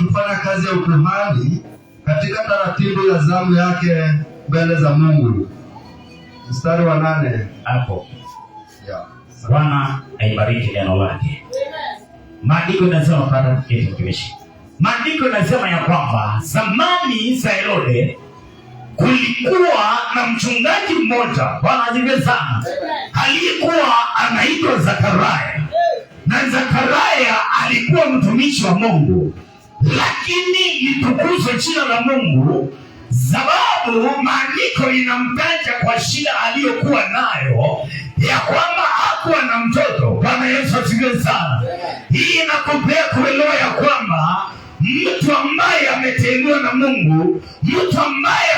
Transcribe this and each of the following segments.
kufanya kazi ya ukuhani katika taratibu ya zamu yake mbele za Mungu. Mstari wa 8 hapo. Bwana aibariki neno lake. Maandiko yanasema para kitu kimeshi. Maandiko yanasema ya kwamba zamani za Herode kulikuwa na mchungaji mmoja, Bwana asifiwe sana, aliyekuwa anaitwa Zakaria. Na Zakaria alikuwa mtumishi wa Mungu, lakini litukuzwe jina la Mungu, sababu maandiko inamtaja kwa shida aliyokuwa nayo ya kwamba hakuwa na mtoto. Bwana Yesu asifiwe sana. Hii inakupea kuelewa ya kwamba mtu ambaye ameteuliwa na Mungu, mtu ambaye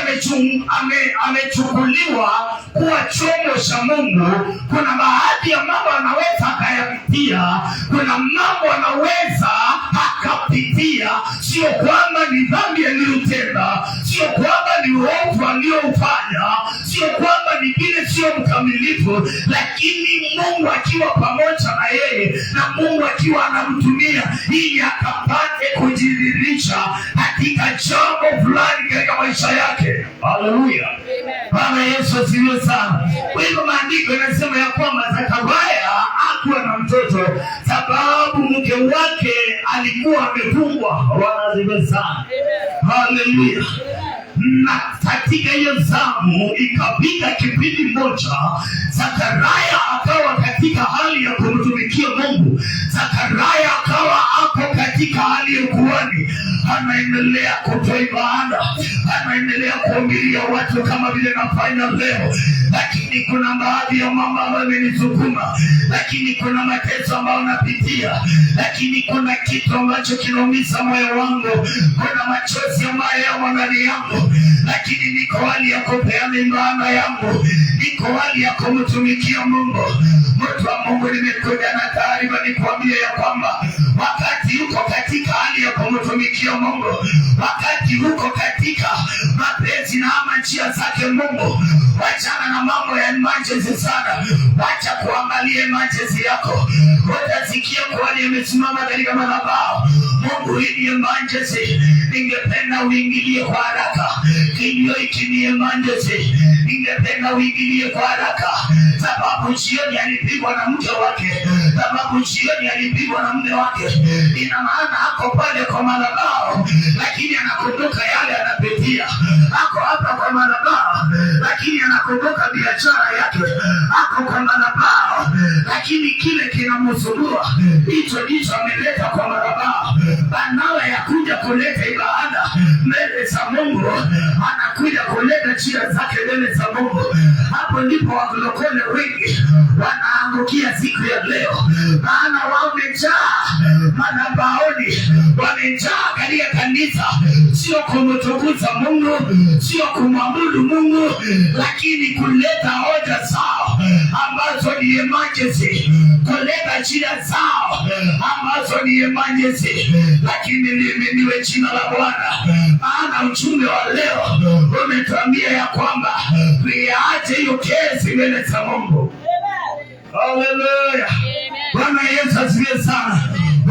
amechukuliwa kuwa chombo cha Mungu, kuna baadhi ya mambo anaweza akayapitia, kuna mambo anaweza akapitia. Sio kwamba ni dhambi aliyotenda, sio kwamba ni uovu aliyoufanya, sio kwamba ni vile sio mkamilifu, lakini Mungu akiwa pamoja na yeye na Mungu akiwa anamtumia ili akapate kujidhihirisha katika jambo fulani katika maisha yake. Haleluya. Bwana Yesu asifiwe sana. Kwa hivyo maandiko yanasema ya kwamba Zakaria hakuwa na mtoto sababu mke wake alikuwa amefungwa. Bwana asifiwe sana. Haleluya. Na katika hiyo zamu ikapita kipindi moja, Zakaria akawa katika hali ya kumtumikia Mungu. Zakaria akawa hapo katika hali ya kuhani, anaendelea kutoa ibada, anaendelea kuhubiria watu kama vile nafanya leo. Lakini kuna baadhi ya mambo ambayo yamenisukuma, lakini kuna mateso ambayo napitia, lakini kuna kitu ambacho kinaumiza moyo wangu, kuna machozi ambayo yamo ndani yangu, lakini niko hali ya kupeana imani yangu, niko hali ya kumtumikia Mungu. Mtu wa Mungu, nimekuja na taarifa nikuambia ya kwamba wakati uko katika hali ya kumtumikia Mungu, wakati uko katika mapenzi na njia zake Mungu, wachana na mambo ya emergency sana, wacha kuangalia emergency yako. Utasikia kwa nimesimama katika madhabahu, Mungu hii ni emergency, ningependa uingilie kwa haraka. Kilio hiki ni emergency, ningependa uingilie kwa haraka. Sababu jioni alipigwa na mke wake, sababu jioni alipigwa na mume wake. Ina maana ako pale kwa madhabahu, lakini anakumbuka yale anapitia. Ako hapa kwa madhabahu, lakini anakumbuka biashara yake. Ako kwa madhabahu, lakini kile kinamsumbua hicho ndicho ameleta kwa madhabahu. Badala ya kuja kuleta ibada mbele za Mungu, anakuja kuleta shida zake mbele za Mungu. Hapo ndipo walokole wengi wanaangukia siku ya leo, maana wamejaa madhabahuni, wamejaa katika kanisa, sio kumtukuza Mungu, sio kumwabudu Mungu, lakini kuleta hoja zao ambazo ni emergency, kuleta shida zao ambazo ni emergency. Lakini liimeniwe jina la Bwana, maana ujumbe wa leo umetuambia ya kwamba tuache hiyo kesi mbele za Mungu. Haleluya. Bwana Yesu asifiwe sana.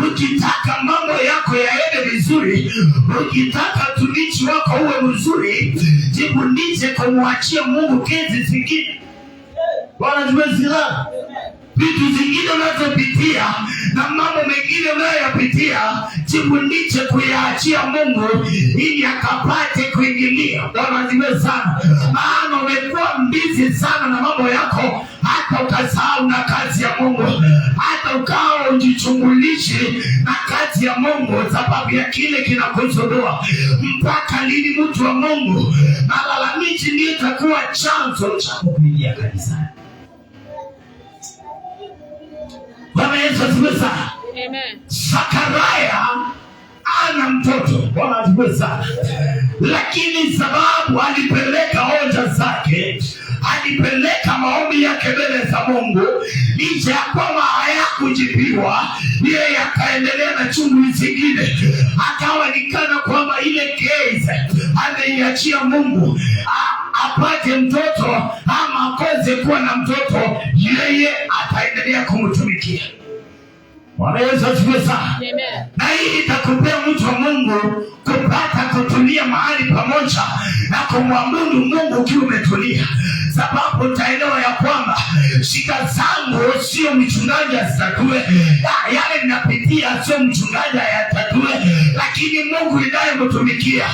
Ukitaka mambo yako yaende vizuri, ukitaka utumishi wako uwe mzuri, jifundishe kumwachia Mungu kesi zingine. Bwana asifiwe sana. Vitu zingine unazopitia na mambo mengine unayoyapitia, jifundishe kuyaachia Mungu ili akapate kuingilia. Bwana asifiwe sana. Maana umekuwa mbizi sana na mambo yako, hata ukasahau na kazi ya Mungu, hata ukawa ujichungulishi na kazi ya Mungu sababu ya kile kinakusumbua. Mpaka lini mtu wa Mungu? Malalamishi ndio itakuwa chanzo cha kupigia kanisani. Bwana Yesu asifiwe sana. Amen. Zakaria ana mtoto. Bwana asifiwe sana. Lakini sababu alipeleka hoja zake, alipeleka maombi yake mbele za Mungu, licha ya kwamba hayakujibiwa, yeye akaendelea na shughuli zingine. Akawa nikana kwamba ile kesi ameiachia Mungu apate mtoto ama akose kuwa na mtoto, yeye ataendelea kumtumikia. Bwana Yesu asifiwe sana. Na hii itakupea mtu wa Mungu kupata kutulia mahali pamoja na kumwabudu Mungu ukiwa umetulia, sababu utaelewa ya kwamba shida zangu sio mchungaji asitatue, yale ninapitia sio mchungaji ayatatue, lakini Mungu ninayemtumikia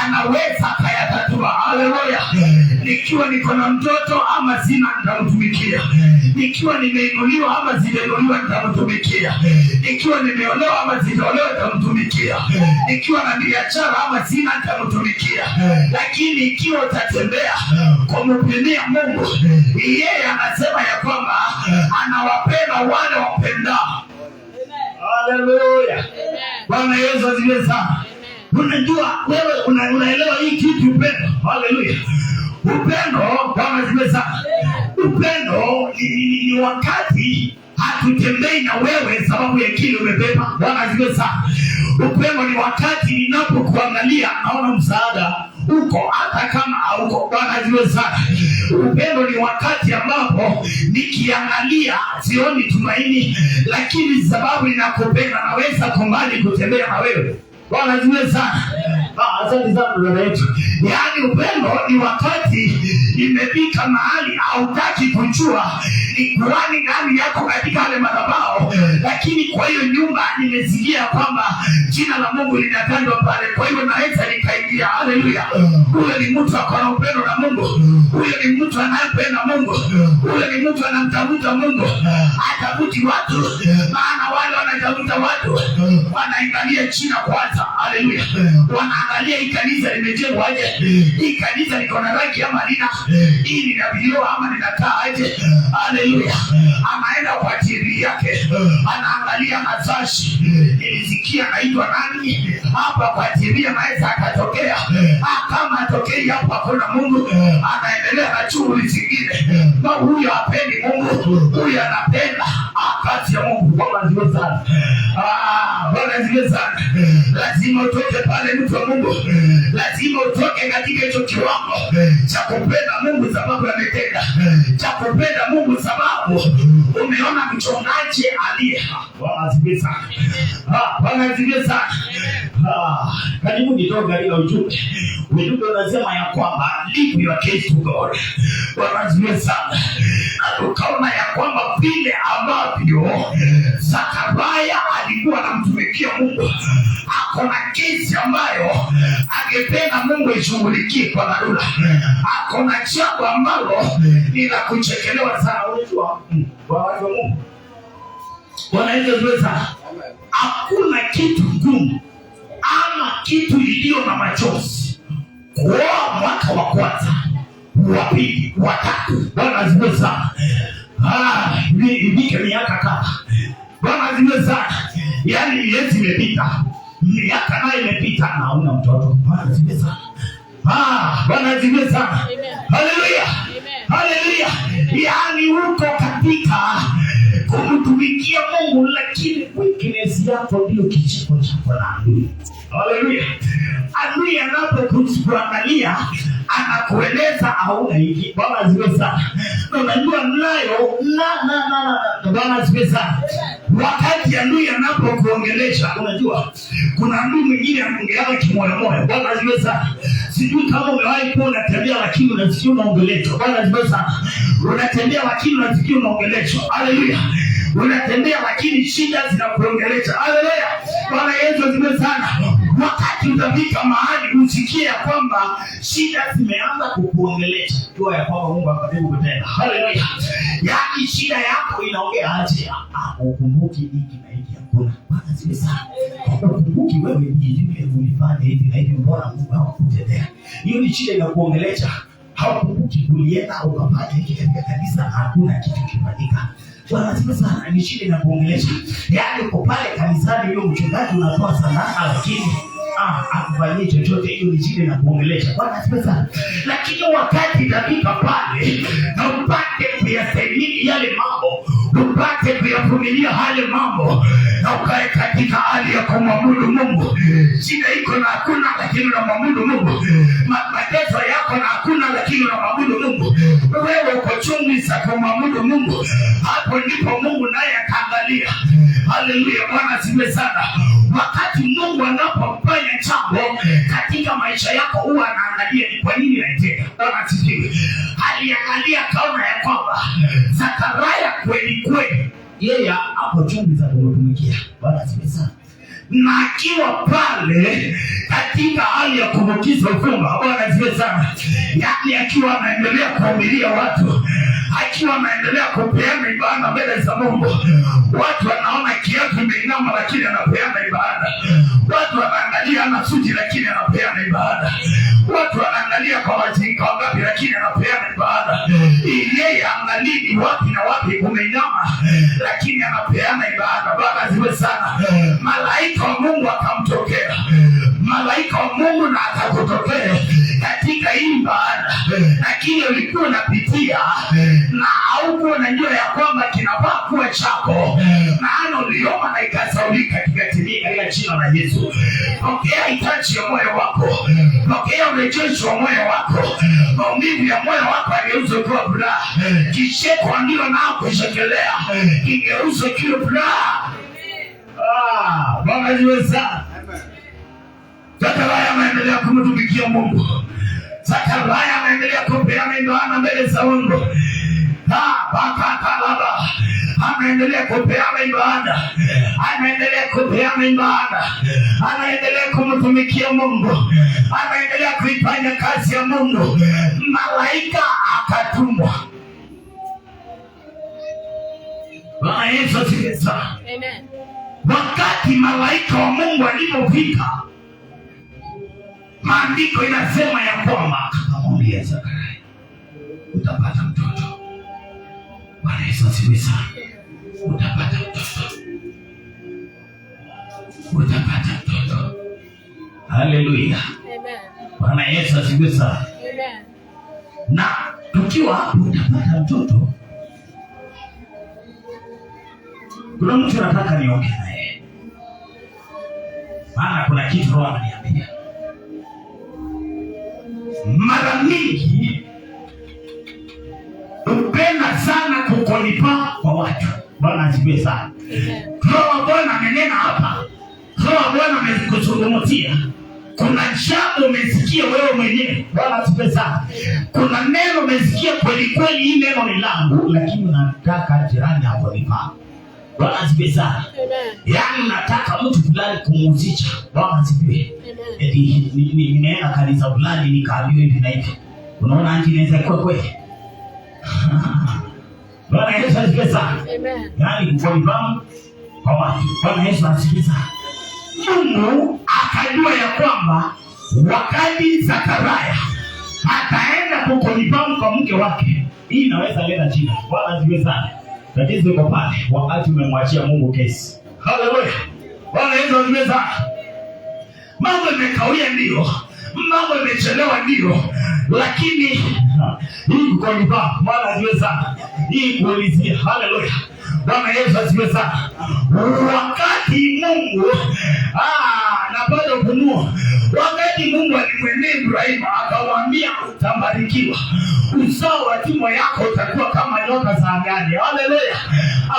anaweza akayatatua. Haleluya! Nikiwa niko na mtoto ama sina, nitamtumikia. Nikiwa nimeinuliwa ama sijainuliwa, nitamtumikia. Nikiwa nimeolewa ama sijaolewa, nitamtumikia. Nikiwa na biashara ama sina, nitamtumikia. Lakini ikiwa utatembea kumhudumia Mungu, yeye anasema ya kwamba anawapenda wale wapendao. Haleluya! Bwana Yesu asifiwe sana. Unajua wewe unaelewa hii kitu, upendo. Haleluya! Upendo, Bwana asifiwe sana. Upendo ni wakati hatutembei na wewe sababu ya kile umebeba. Bwana asifiwe sana. Upendo ni wakati ninapokuangalia naona msaada uko hata kama hauko. Bwana asifiwe sana. Upendo ni wakati ambapo nikiangalia sioni tumaini, lakini sababu ninakupenda naweza kumbali kutembea na wewe. Bwana asifiwe sana. Asante sana ndugu yetu. Yaani upendo ni wakati imefika mahali hautaki kujua ni kuhani ndani yako katika wale madhabahu, lakini kwa hiyo nyumba nimesikia kwamba jina la Mungu linatandwa pale, kwa hiyo naweza nikaingia. Haleluya! Huyo ni mtu akona upendo na Mungu. Huyo ni mtu anayependa Mungu. Huyo ni mtu anamtafuta Mungu. Hatafuti watu, maana wale wanatafuta watu wanaangalia jina kwanza. Haleluya! Wanaangalia hii kanisa limejengwa aje, hii kanisa liko na rangi ama lina, hii lina vioo ama linakaa aje. Haleluya! Anaenda kwa TV yake, anaangalia mazashi, nilisikia naitwa nani hapa kwa TV, anaweza akatokea. Kama atokei hapa kuna Mungu, anaendelea na shughuli zingine. Na huyo hapendi Mungu, huyo anapenda kazi ya Mungu. Bwana asifiwe sana. Bwana asifiwe sana. Lazima utoke pale mtu wa Mungu. Lazima utoke katika hicho kiwango cha kupenda Mungu sababu ametenda, cha kupenda Mungu sababu umeona mchungaji aliye. Bwana asifiwe sana. Bwana asifiwe sana. Karibu nitoka ile ujumbe. Ujumbe unasema ya kwamba live your case to God. Bwana asifiwe sana. Ukaona ya kwamba vile ambavyo Zakaria alikuwa anamtumikia Mungu, akona kesi ambayo angependa Mungu ishughulikie kwa dharura. Akona jambo ambalo ni la kuchekelewa sana. Unajua kwa watu wa Mungu, Bwana Yesu asifiwe sana. Hakuna kitu ngumu ama kitu iliyo na machozi kuoa mwaka wa kwanza, wa pili, wa tatu. Bwana asifiwe sana. Ni miaka kama. Bwana asifiwe sana. Yaani miezi imepita, miaka nayo imepita na hauna mtoto. Bwana asifiwe sana. Bwana asifiwe sana. Haleluya. Haleluya. Yaani uko katika kumtumikia Mungu, lakini weakness yako ndio kicheko chako na adui. Haleluya. Adui anapokuangalia anakueleza hauna hiki. Bwana asifiwe sana. Unajua nayo Bwana asifiwe sana. Wakati adui anapokuongelesha, unajua kuna adui mwingine anaongelea kimoyo moyo. Bwana asifiwe sana. Sijui kama umewahi kuwa unatembea lakini unasikia unaongeleshwa. Bwana asifiwe sana. Unatembea lakini unasikia unaongeleshwa. Haleluya. Unatembea lakini shida zinakuongelesha. Haleluya. Bwana Yesu asifiwe sana. Wakati utafika mahali usikie ya kwamba shida zimeanza kukuongelesha, jua ya kwamba Mungu akaribu kutenda. Haleluya. Yaani shida yako inaongea aje? Ukumbuki hiki na hiki hakuna. Bwana asifiwe sana. Ukumbuki wewe ndiye ulifanya hivi na hivi, mbona Mungu hakukutendea? Hiyo ni shida inakuongelesha. Haukumbuki kulienda ukafanya hiki katika kanisa, hakuna kitu kifanyika. Bwana asifiwe sana. Ni shida inakuongelesha. Yaani uko pale kanisani, hiyo mchungaji unatoa sadaka lakini akufanyie chochote, hiyo ni shida inakuongelesha. Bwana asifiwe sana. Lakini wakati itafika pale na upate kuyastahimili yale mambo, upate kuyavumilia hali mambo, na ukae katika hali ya kumwabudu Mungu. Shida iko na hakuna lakini unamwabudu Mungu. Mateso yako na hakuna lakini unamwabudu Mungu. wewe uko chungu za kumwabudu Mungu, hapo ndipo Mungu naye akaangalia. Haleluya, Bwana asifiwe sana. Wakati Mungu anapofanya jambo katika maisha yako, huwa anaangalia ni kwa nini naitenda. Bwana asifiwe. Aliangalia kaona ya kwamba Zakaria kweli kweli yeye hapo chungu za kumtumikia. Bwana asifiwe sana. Na akiwa pale katika hali ya kuvukiza uvumba. Bwana asifiwe sana. Yani akiwa anaendelea kuhubiria watu, akiwa anaendelea kupeana ibada mbele za Mungu. Watu wanaona kiatu imeinama lakini anapeana ibada. Watu wanaangalia ana suti lakini anapeana ibada. Watu wanaangalia kwa wajinga wangapi lakini anapeana ibada. Yeye angalii wapi na wapi kumeinama lakini anapeana ibada. Bwana asifiwe sana. Malaika wa Mungu akamtokea. Malaika wa Mungu na akakutokea katika hii ibada. Lakini ulikuwa unapitia na haukuwa unajua ya kwamba kinafaa kuwa chako. Maana uliomba na ikasaulika kikatimia katika jina la Yesu. Pokea hitaji ya moyo wako. Pokea urejesho wa moyo wako. Maumivu ya moyo wako yageuzwe kuwa furaha. Kicheko ndio nao kushekelea kigeuzwe kuwa furaha. Bwana asifiwe sana. Zakaria anaendelea kumtumikia Mungu. Zakaria anaendelea kupeana ibada mbele za Mungu. Bakakalaba. Anaendelea kupeana ibada. Anaendelea kupeana ibada. Anaendelea kumtumikia Mungu. Anaendelea kuifanya kazi ya Mungu. Malaika akatumwa. Bwana Yesu asifiwe sana. Amen. Wakati malaika wa Mungu alipofika, maandiko inasema ya kwamba akamwambia Zakaria, utapata mtoto. Bwana Yesu asifiwe sana. Utapata mtoto. Utapata mtoto. Haleluya. Amen. Bwana Yesu asifiwe sana. Amen. Na tukiwa hapo utapata mtoto, kuna mtu anataka niongee naye. Maana kuna kitu Roho ananiambia. Mara mingi upenda sana kukolipa kwa watu. Bwana asifiwe sana. Roho Bwana amenena hapa. Roho Bwana amekuzungumzia. Kuna jambo umesikia wewe mwenyewe. Bwana asifiwe sana. Kuna neno umesikia kweli kweli, hii neno ni langu, lakini unataka jirani akolipa. Bwana asifiwe sana. Yaani nataka mtu fulani kumuzisha. Bwana asifiwe. Nimeenda kanisa fulani nikaambiwa hivi na hivi. Unaona anti inaweza kuwa kweli? Bwana Yesu asifiwe sana. Amen. Yaani kulipa kwa watu. Bwana Yesu asifiwe sana. Mungu akajua ya kwamba wakati Zakaria ataenda kulipa kwa mke wake, hii inaweza leta shida. Bwana asifiwe sana. Tatizo liko pale wakati umemwachia Mungu kesi. Haleluya. Bwana Yesu asifiwe sana. Mambo imekawia ndio. Mambo imechelewa ndio. Lakini hii kulipa, Bwana asifiwe sana. Hii kuulizia. Haleluya. Bwana Yesu asifiwe sana. Wakati Mungu na bado ufunuo. Wakati Mungu alimwendea Ibrahimu akamwambia utabarikiwa. Uzao wa tumbo yako utakuwa kama nyota za angani. Haleluya.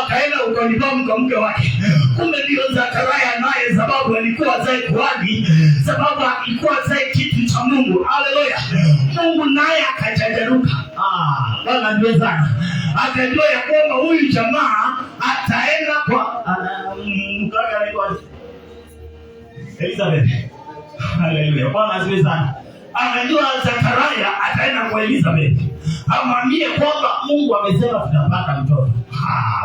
Akaenda ukalipa mke wake. Kumbe ndio Zakaria naye, sababu alikuwa zae kuhani, sababu alikuwa zae kitu cha Mungu. Haleluya. Mungu naye akajajaruka. Bwana ndiye sana. Akajua ya kwamba huyu jamaa ataenda kwa mkaka anaitwa Elizabeth. Haleluya. Bwana asifiwe sana. Anajua Zakaria ataenda kwa Elizabeth. Amwambie kwamba Mungu amesema tutapata mtoto.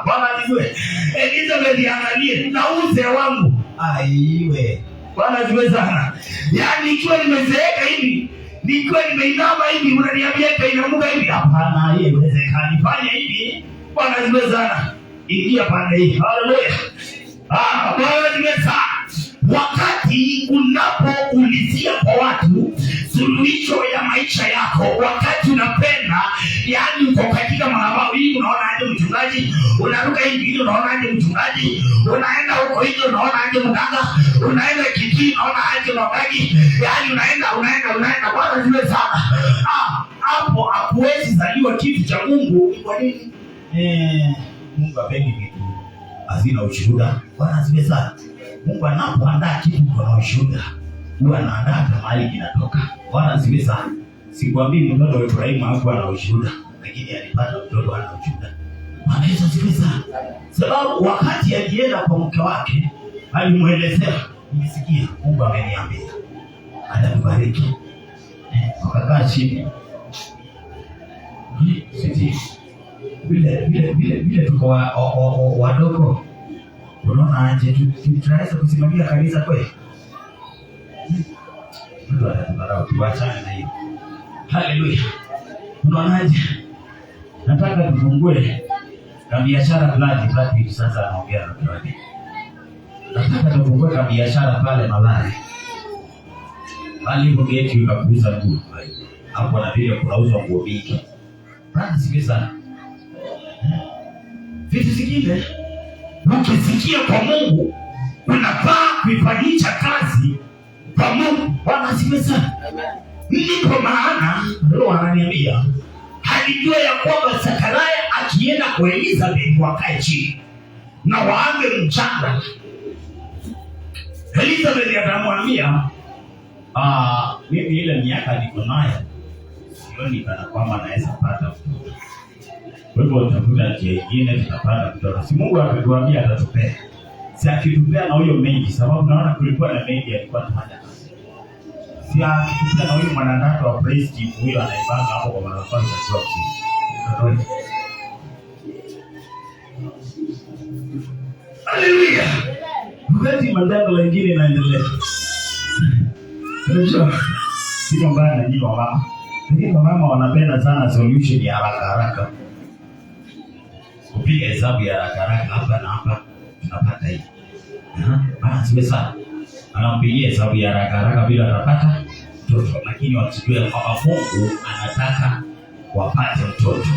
Bwana asifiwe. Elizabeth angalie na uzee wangu. Aiwe. Bwana asifiwe sana. Yaani ikiwa nimezeeka hivi, nikiwa nimeinama hivi, unaniambia itainuka hivi? Hapana, yeye inawezekana. Fanya hivi. Bwana asifiwe sana. Ingia pande hii. Haleluya. Bwana asifiwe sana. Wakati unapoulizia kwa watu suluhisho ya maisha yako, wakati unapenda, yani uko katika madhabahu hii, unaona aje mchungaji, unaruka hivi unaona aje mchungaji, unaenda huko hivi unaona aje mganga, unaenda kijiji unaona aje mganga, yani unaenda Bwana asifiwe sana. hapo hakuwezi zaliwa kitu cha Mungu. Kwa nini? Mungu apendi kitu hazina ushuhuda. Bwana asifiwe sana. Mungu anapoandaa kitu kwa ushuhuda, huwa anaandaa mahali kinatoka. Bwana asifiwe sana. Sikwambii mtoto wa Ibrahimu hakuwa na ushuhuda, lakini alipata mtoto ana ushuhuda. Bwana Yesu asifiwe sana. Sababu wakati alienda kwa mke wake, alimuelezea, nimesikia Mungu ameniambia atakubariki. Wakakaa chini. Sisi vile tuko wadogo, unaona aje tunaweza kusimamia kanisa kweli? Ndio atabarau, tuachane na hiyo. Haleluya. Unaona aje? Nataka tufungue na biashara fulani sasa anaongea na mtu wake. Nataka tufungue na biashara pale Malari. Bali kwa geti unakuuza nguo. Hapo na vile kunauzwa nguo mingi. Bwana sikia sana. Vitu zingine ukisikia kwa Mungu unafaa kuifanyisha kazi kwa Mungu. Bwana sikia sana. Ndipo maana Roho ananiambia alijua ya kwamba Zakaria akienda kwa Elizabeth wakae chini na waange mchanga. Elizabeth akamwambia, mimi ile miaka niko nayo sioni kana kwamba naweza pata mtoto. Kwa hivyo utakuta njia nyingine tutapata mtoto. Si Mungu ametuambia atatupea. Si akitupea na huyo mengi, sababu naona kulikuwa na mengi alikuwa anafanya kazi. Si akitupea na huyo mwanadada wa praise team huyo anaipanga hapo kwa manufaa ya watu. Haleluya. Wakati mandando mengine yanaendelea. Unajua sio mbaya na nyinyi mama. Lakini mama wanapenda sana solution ya haraka. Kupiga hesabu ya haraka hapa na hapa tunapata hii. Bana siwe sana. Anampigia hesabu ya haraka bila atapata mtoto, lakini wasijue kwamba Mungu anataka wapate mtoto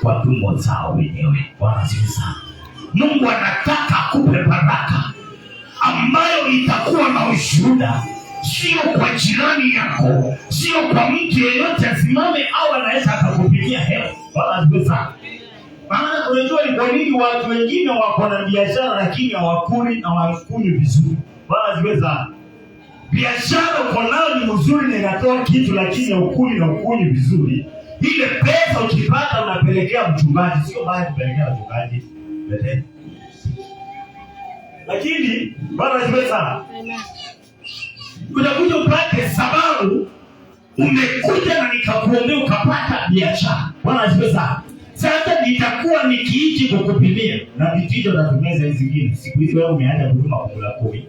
kwa tumbo zao wenyewe. Bwana siwe sana. Mungu anataka akupe baraka ambayo itakuwa na ushuhuda, sio kwa jirani yako, sio kwa mtu yeyote asimame au anaweza akakupigia hewa. Bwana siwe sana. Maana unajua ni kwa nini watu wengine wako na biashara lakini hawakuli na hawakuli vizuri. Bwana siwe sana. Biashara uko nayo ni mzuri na inatoa kitu, lakini hukuli na ukuli vizuri. Ile pesa ukipata unapelekea mchungaji, sio baya kupelekea mchungaji. Lakini Bwana siwe sana. Utakuja upate sababu umekuja na nikakuombea ukapata biashara. Bwana siwe sana. Sasa nitakuwa nikiishi kukupimia na vitito na tumeza hizi zingine. Siku hizi wewe umeanza kutuma kula 10.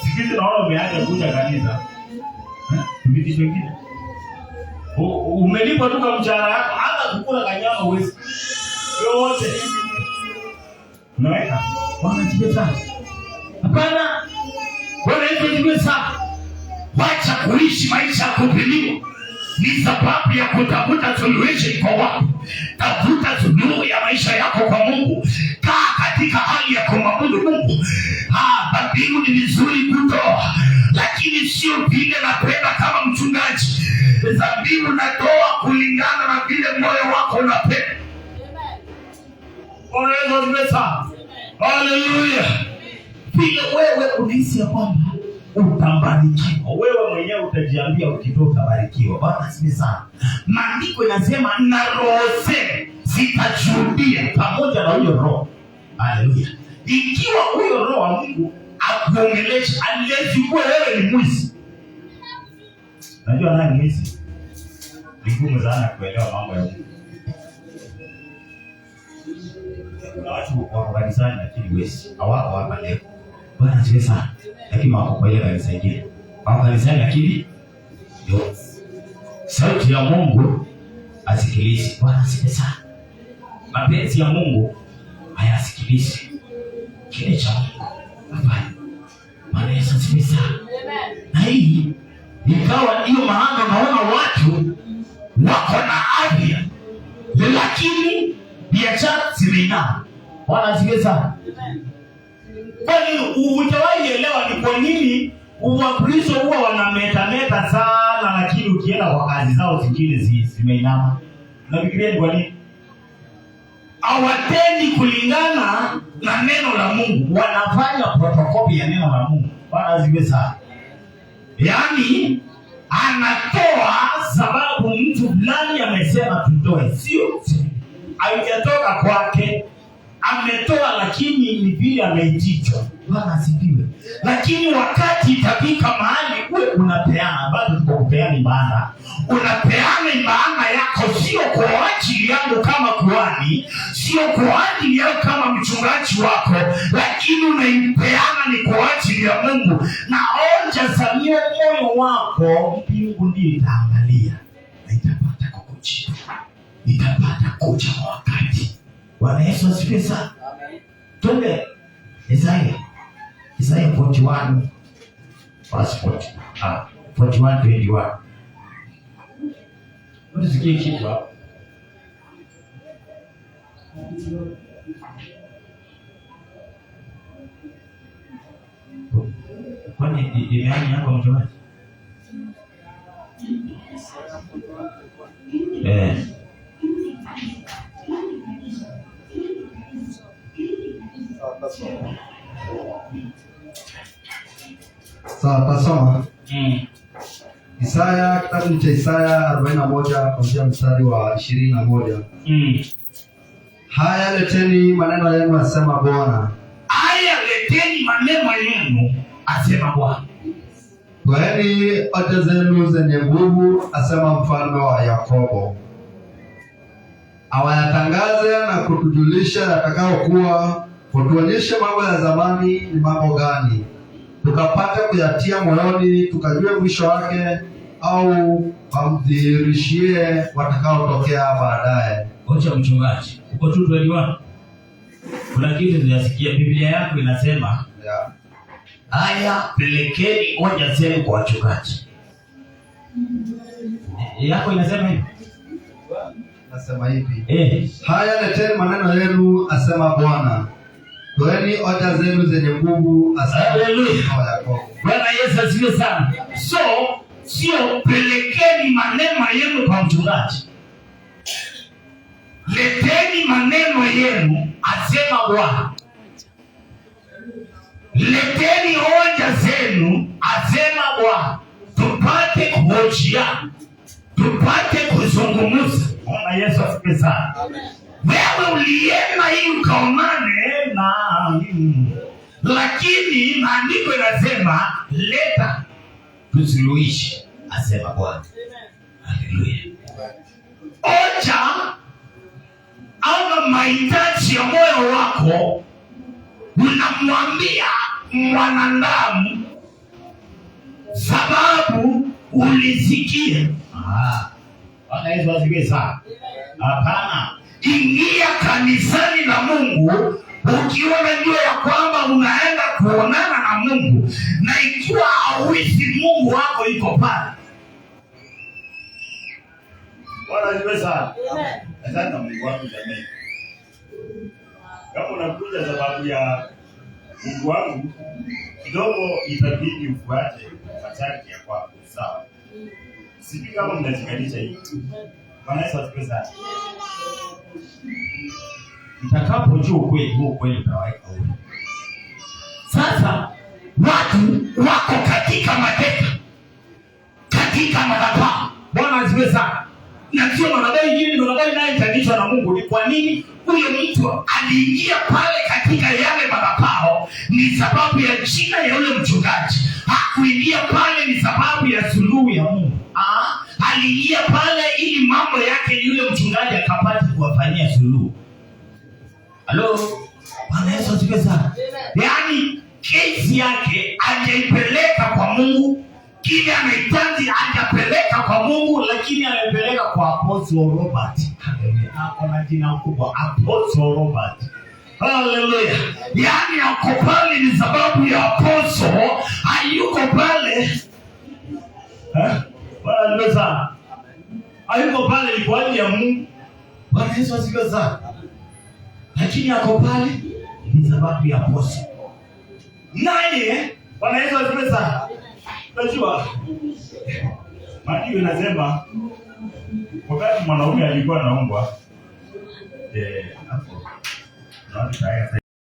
Siku hizi naona umeanza kuja kanisa. Vitito vingine. Umelipa tu kwa mshahara yako, hata kukula kanyama uwezi. Yote. Unaweka. Bwana siwe sana. Hapana. Bwana siwe sana. Wacha kuishi maisha ya kupimiwa. Ni sababu ya kutafuta solution kwa watu. Tafuta suluhu ya maisha yako kwa Mungu. Kaa katika hali ya kumwabudu Mungu. Dhabihu ni vizuri kutoa, lakini sio vile napenda kama mchungaji. Dhabihu natoa kulingana na vile moyo wako unapenda. Unaweza. Haleluya. Vile wewe unahisi ya kwamba utabarikiwa, wewe mwenyewe utajiambia ukitoka utabarikiwa. Bwana sifi sana. Maandiko yanasema na roho zenu zitashuhudia pamoja na huyo roho. Haleluya. Ikiwa huyo roho wa Mungu akuongelesha, aliyechukua wewe ni mwizi. Najua nani mwizi? Ni ngumu sana kuelewa mambo ya Mungu. Kuna watu wako kanisani lakini wezi hawako hapa leo. Bwana sifi sana. Lakini wako kwa ile kanisa ingine. Wako kanisani lakini ndio sauti ya Mungu asikilize. Bwana sifi sana. Mapenzi ya Mungu hayasikilizi kile cha Mungu. Hapana. Bwana Yesu sifi sana. Na hii ikawa hiyo maana naona watu wako na afya lakini biashara zimeinama. Bwana sifi sana. Kwani utawahi elewa ni kwa nini Wakristo huwa wanametameta sana, lakini ukienda kwa kazi zao zingine zimeinama. Unafikiria ni kwa nini? Hawatendi kulingana na neno la Mungu, wanafanya protokoli ya neno la Mungu. Bwana ziwe sana. Yaani anatoa sababu mtu fulani amesema tutoe, sio haijatoka kwake, ametoa, lakini ni vile ameitichwa. Bwana asifiwe. Lakini wakati itafika mahali uwe unapeana, bado tuko kupeana ibada, unapeana ibada yako sio kwa ajili yangu kama kuhani, sio kwa ajili yangu kama mchungaji wako, lakini unaipeana ni kwa ajili ya Mungu. Na onja samio moyo wako, mbingu ndiyo itaangalia na itapata kukujibu, itapata kuja kwa wakati. Bwana Yesu asifiwe sana. Tuende Isaya 41 verse 41:21. Unasikia kitu hapo? Kwani imani yako mtumaji? Sawa, tasoma. Isaya, kitabu cha Isaya 41 kuanzia mstari wa 21. Haya, leteni maneno yenu, asema Bwana. Haya, leteni maneno yenu, asema Bwana. Toeni hoja zenu zenye nguvu, asema mfalme wa Yakobo. Awayatangaze na kutujulisha yatakayokuwa, kutuonyeshe mambo ya zamani ni mambo gani, tukapate kuyatia moyoni, tukajue mwisho wake, au amdhihirishie watakaotokea baadaye. Ocha mchungaji, uko tu tuelewana. Kuna kitu tunasikia Biblia yako inasema, haya, pelekeni hoja zenu kwa wachungaji. Yako inasema hivi. Nasema hivi. Haya, leteni maneno yenu, asema Bwana. Toeni hoja zenu zenye nguvu, asema Yakobo. Bwana Yesu asifiwe sana. So, sio pelekeni maneno yenu kwa mchungaji. Leteni maneno yenu, asema Bwana. Leteni hoja zenu, asema Bwana. Tupate kuhojiana, tupate kuzungumza. Bwana Yesu asifiwe sana. Wewe ulienda hii ukaonane na lakini maandiko yanasema leta tusuluhishe, asema Bwana. Haleluya. Ocha au mahitaji ya moyo wako unamwambia mwanadamu, sababu ulisikia. Bwana Yesu asifiwe sana. Hapana. Ingia kanisani la Mungu ukiwa unajua ya kwamba unaenda kuonana na Mungu, na ikiwa hauishi Mungu wako iko pale. Bwana asifiwe sana. Asante Mungu wangu jamani. Kama unakuja sababu ya Mungu wangu, kidogo itabidi ufuate masharti ya kwako, sawa? Sijui kama mnajikanisha hivi. Bwana Yesu asifiwe sana. Mtakapojua ukweli, huo ukweli utawaika huo. Sasa watu wako katika mateka, katika madhabahu. Bwana asifiwe sana. Na sio madhabahu ingine, ndio madhabahu inayoitangishwa na Mungu. Ni kwa nini? Huyo mtu aliingia pale katika yale madhabahu ni sababu ya jina ya yule mchungaji. Hakuingia pale ni sababu ya suluhu ya Mungu. Aliingia pale ili mambo yake yule mchungaji akapate kuwafanyia suluhu. Halo, Bwana Yesu asifiwe sana. Yaani kesi yake hajaipeleka kwa Mungu, kile anahitaji hajapeleka kwa Mungu, lakini amepeleka kwa Apostle Robert. Haleluya. Hapo na jina kubwa Apostle Robert. Haleluya. Yaani ako pale ni sababu ya Apostle, hayuko pale. Bwana Yesu sana. Hayuko pale ni kwa ajili ya Mungu. Bwana Yesu asifiwe sana. Lakini ako pale ni sababu ya Apostle. Naye Bwana Yesu asifiwe sana. Unajua maandiko inasema wakati mwanaume alikuwa anaombwa hapo